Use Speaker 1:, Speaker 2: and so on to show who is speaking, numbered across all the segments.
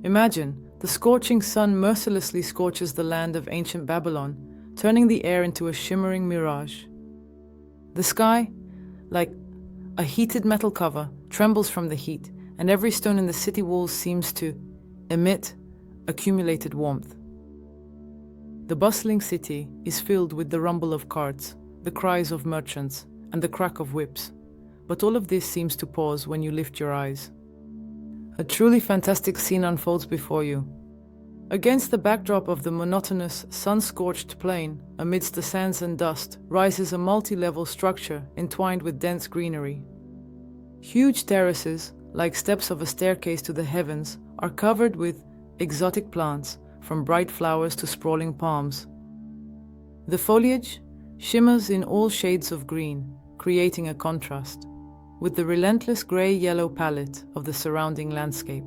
Speaker 1: Imagine, the scorching sun mercilessly scorches the land of ancient Babylon, turning the air into a shimmering mirage. The sky, like a heated metal cover, trembles from the heat, and every stone in the city walls seems to emit accumulated warmth. The bustling city is filled with the rumble of carts, the cries of merchants, and the crack of whips. But all of this seems to pause when you lift your eyes. A truly fantastic scene unfolds before you. Against the backdrop of the monotonous, sun-scorched plain, amidst the sands and dust, rises a multi-level structure entwined with dense greenery. Huge terraces, like steps of a staircase to the heavens, are covered with exotic plants, from bright flowers to sprawling palms. The foliage shimmers in all shades of green, creating a contrast with the relentless gray-yellow palette of the surrounding landscape.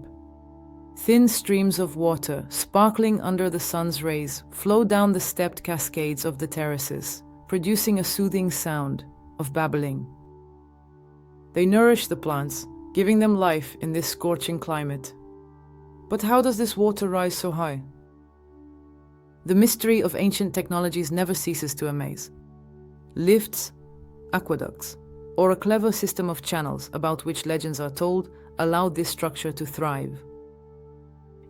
Speaker 1: Thin streams of water, sparkling under the sun's rays, flow down the stepped cascades of the terraces, producing a soothing sound of babbling. They nourish the plants, giving them life in this scorching climate. But how does this water rise so high? The mystery of ancient technologies never ceases to amaze. Lifts, aqueducts, or a clever system of channels about which legends are told allowed this structure to thrive.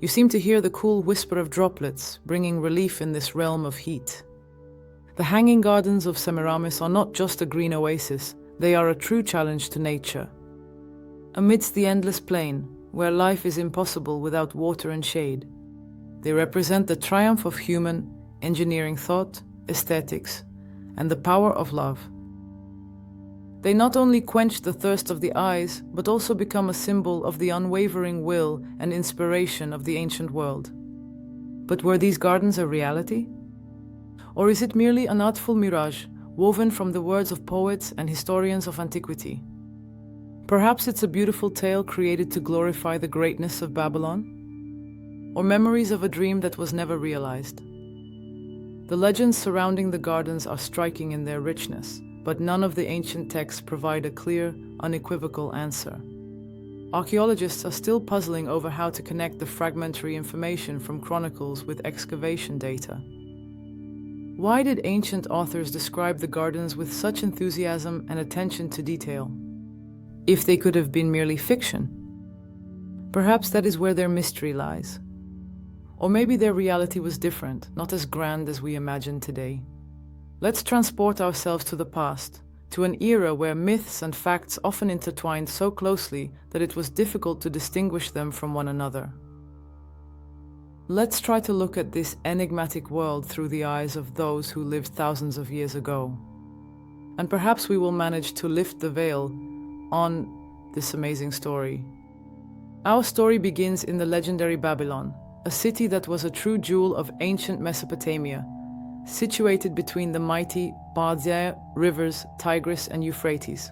Speaker 1: You seem to hear the cool whisper of droplets, bringing relief in this realm of heat. The hanging gardens of Semiramis are not just a green oasis, they are a true challenge to nature. Amidst the endless plain, where life is impossible without water and shade, they represent the triumph of human engineering thought, aesthetics, and the power of love. They not only quench the thirst of the eyes, but also become a symbol of the unwavering will and inspiration of the ancient world. But were these gardens a reality? Or is it merely an artful mirage, woven from the words of poets and historians of antiquity? Perhaps it's a beautiful tale created to glorify the greatness of Babylon? Or memories of a dream that was never realized? The legends surrounding the gardens are striking in their richness, but none of the ancient texts provide a clear, unequivocal answer. Archaeologists are still puzzling over how to connect the fragmentary information from chronicles with excavation data. Why did ancient authors describe the gardens with such enthusiasm and attention to detail? If they could have been merely fiction, perhaps that is where their mystery lies. Or maybe their reality was different, not as grand as we imagine today. Let's transport ourselves to the past, to an era where myths and facts often intertwined so closely that it was difficult to distinguish them from one another. Let's try to look at this enigmatic world through the eyes of those who lived thousands of years ago. And perhaps we will manage to lift the veil on this amazing story. Our story begins in the legendary Babylon, a city that was a true jewel of ancient Mesopotamia, situated between the mighty Bardia rivers Tigris and Euphrates.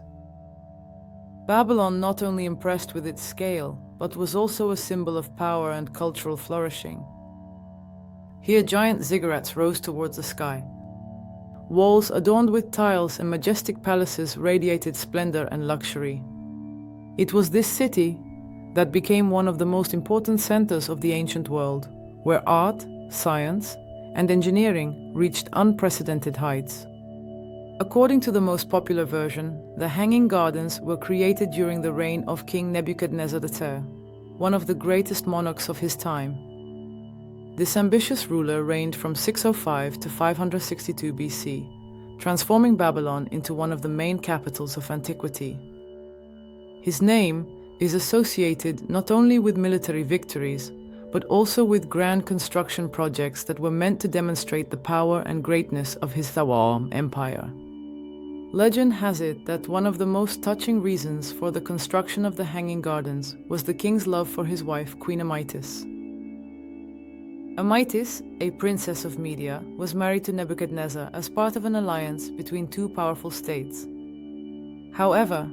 Speaker 1: Babylon not only impressed with its scale, but was also a symbol of power and cultural flourishing. Here giant ziggurats rose towards the sky. Walls adorned with tiles and majestic palaces radiated splendor and luxury. It was this city that became one of the most important centers of the ancient world, where art, science, and engineering reached unprecedented heights. According to the most popular version, the Hanging Gardens were created during the reign of King Nebuchadnezzar II, one of the greatest monarchs of his time. This ambitious ruler reigned from 605 to 562 BC, transforming Babylon into one of the main capitals of antiquity. His name is associated not only with military victories, but also with grand construction projects that were meant to demonstrate the power and greatness of his Thawar empire. Legend has it that one of the most touching reasons for the construction of the Hanging Gardens was the king's love for his wife, Queen Amytis. Amytis, a princess of Media, was married to Nebuchadnezzar as part of an alliance between two powerful states. However,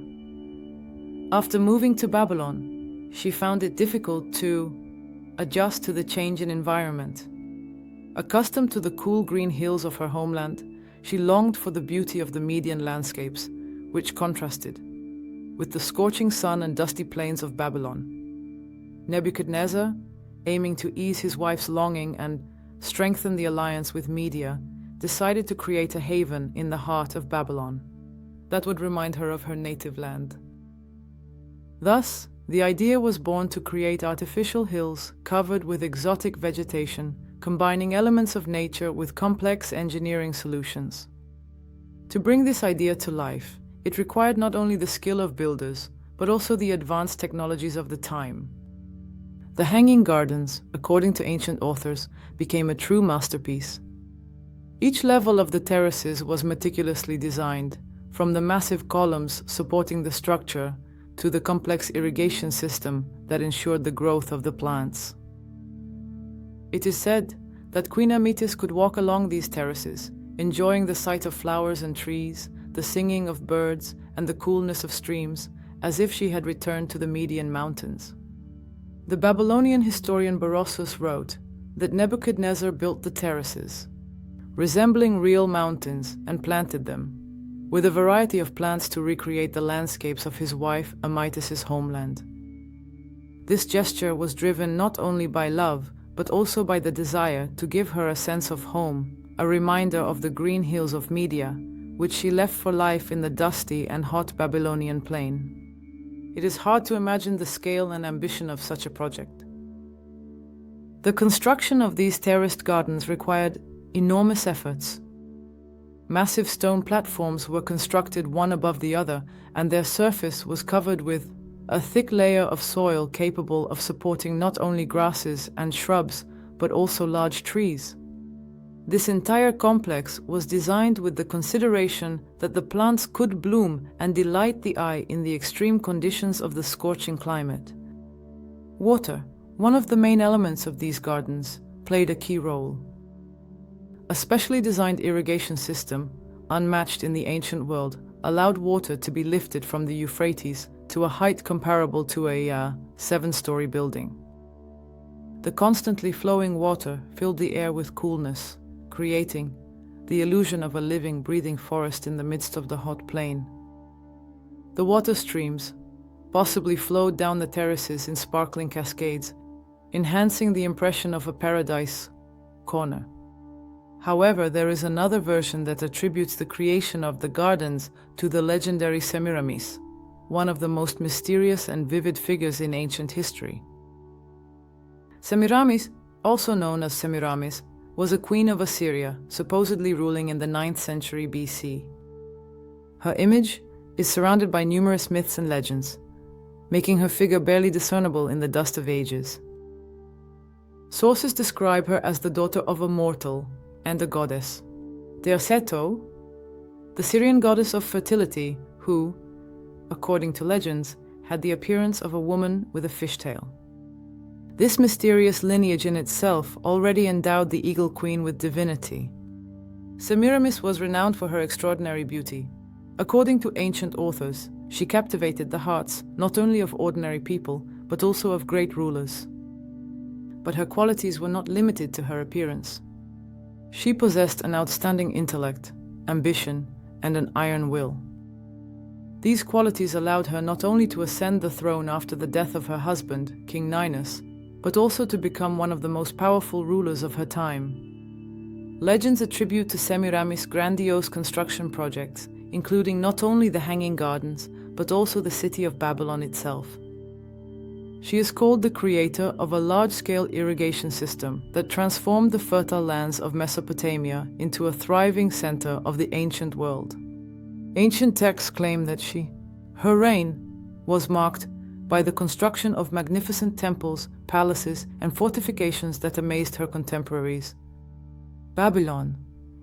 Speaker 1: after moving to Babylon, she found it difficult to adjust to the change in environment. Accustomed to the cool green hills of her homeland, she longed for the beauty of the Median landscapes, which contrasted with the scorching sun and dusty plains of Babylon. Nebuchadnezzar, aiming to ease his wife's longing and strengthen the alliance with Media, decided to create a haven in the heart of Babylon that would remind her of her native land. Thus, the idea was born to create artificial hills covered with exotic vegetation, combining elements of nature with complex engineering solutions. To bring this idea to life, it required not only the skill of builders, but also the advanced technologies of the time. The Hanging Gardens, according to ancient authors, became a true masterpiece. Each level of the terraces was meticulously designed, from the massive columns supporting the structure to the complex irrigation system that ensured the growth of the plants. It is said that Queen Amytis could walk along these terraces, enjoying the sight of flowers and trees, the singing of birds, and the coolness of streams, as if she had returned to the Median mountains. The Babylonian historian Berossus wrote that Nebuchadnezzar built the terraces, resembling real mountains, and planted them, with a variety of plants to recreate the landscapes of his wife Amytis' homeland. This gesture was driven not only by love, but also by the desire to give her a sense of home, a reminder of the green hills of Media, which she left for life in the dusty and hot Babylonian plain. It is hard to imagine the scale and ambition of such a project. The construction of these terraced gardens required enormous efforts. Massive stone platforms were constructed one above the other, and their surface was covered with a thick layer of soil capable of supporting not only grasses and shrubs, but also large trees. This entire complex was designed with the consideration that the plants could bloom and delight the eye in the extreme conditions of the scorching climate. Water, one of the main elements of these gardens, played a key role. A specially designed irrigation system, unmatched in the ancient world, allowed water to be lifted from the Euphrates to a height comparable to a 7-story building. The constantly flowing water filled the air with coolness, creating the illusion of a living, breathing forest in the midst of the hot plain. The water streams possibly flowed down the terraces in sparkling cascades, enhancing the impression of a paradise corner. However, there is another version that attributes the creation of the gardens to the legendary Semiramis, one of the most mysterious and vivid figures in ancient history. Semiramis, also known as Semiramis, was a queen of Assyria, supposedly ruling in the 9th century BC. Her image is surrounded by numerous myths and legends, making her figure barely discernible in the dust of ages. Sources describe her as the daughter of a mortal and a goddess, Deoseto, the Syrian goddess of fertility, who, according to legends, had the appearance of a woman with a fishtail. This mysterious lineage in itself already endowed the Eagle Queen with divinity. Semiramis was renowned for her extraordinary beauty. According to ancient authors, she captivated the hearts not only of ordinary people, but also of great rulers. But her qualities were not limited to her appearance. She possessed an outstanding intellect, ambition, and an iron will. These qualities allowed her not only to ascend the throne after the death of her husband, King Ninus, but also to become one of the most powerful rulers of her time. Legends attribute to Semiramis grandiose construction projects, including not only the Hanging Gardens, but also the city of Babylon itself. She is called the creator of a large-scale irrigation system that transformed the fertile lands of Mesopotamia into a thriving center of the ancient world. Ancient texts claim that her reign was marked by the construction of magnificent temples, palaces, and fortifications that amazed her contemporaries. Babylon,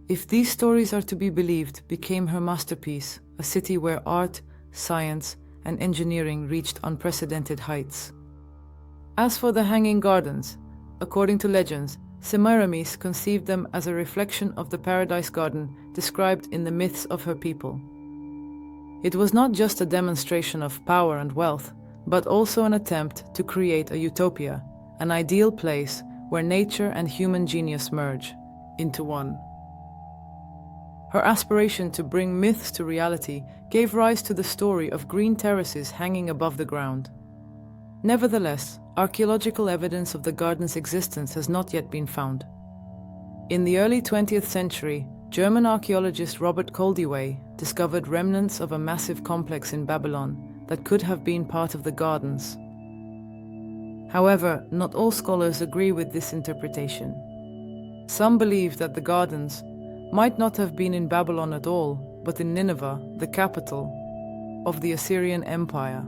Speaker 1: if these stories are to be believed, became her masterpiece, a city where art, science, and engineering reached unprecedented heights. As for the Hanging Gardens, according to legends, Semiramis conceived them as a reflection of the paradise garden described in the myths of her people. It was not just a demonstration of power and wealth, but also an attempt to create a utopia, an ideal place where nature and human genius merge into one. Her aspiration to bring myths to reality gave rise to the story of green terraces hanging above the ground. Nevertheless, archaeological evidence of the garden's existence has not yet been found. In the early 20th century, German archaeologist Robert Koldewey discovered remnants of a massive complex in Babylon that could have been part of the gardens. However, not all scholars agree with this interpretation. Some believe that the gardens might not have been in Babylon at all, but in Nineveh, the capital of the Assyrian Empire.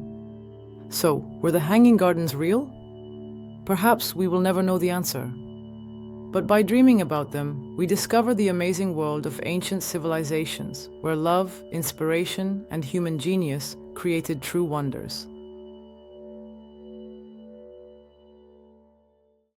Speaker 1: So, were the Hanging Gardens real? Perhaps we will never know the answer. But by dreaming about them, we discover the amazing world of ancient civilizations, where love, inspiration, and human genius created true wonders.